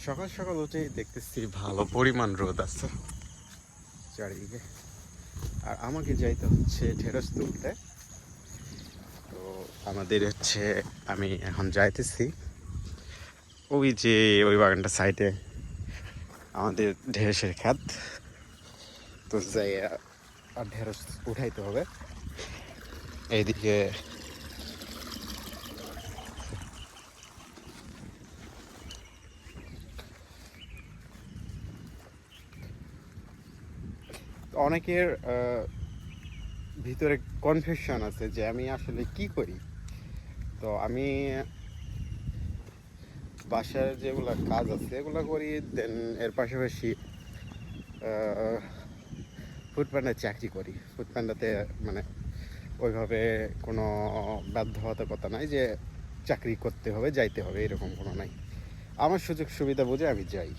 সকাল সকাল উঠেই দেখতেছি ভালো পরিমাণ রোদ আছে চারিদিকে। আর আমাকে যাইতে হচ্ছে ঢেঁড়স তুলতে। তো আমাদের হচ্ছে আমি এখন যাইতেছি ওই যে ওই বাগানটা সাইডে আমাদের ঢেঁড়সের খাত। তো যাই আর ঢেঁড়স উঠাইতে হবে। এইদিকে অনেকের ভিতরে কনফিউশন আছে যে আমি আসলে কি করি। তো আমি বাসার যেগুলো কাজ আছে এগুলো করি, দেন এর পাশাপাশি ফুড প্যান্ডায় চাকরি করি। ফুড প্যান্ডাতে মানে ওইভাবে কোনো বাধ্যবাধকতা নাই যে চাকরি করতে হবে, যাইতে হবে, এরকম কোনো নাই। আমার সুযোগ সুবিধা বুঝে আমি যাই।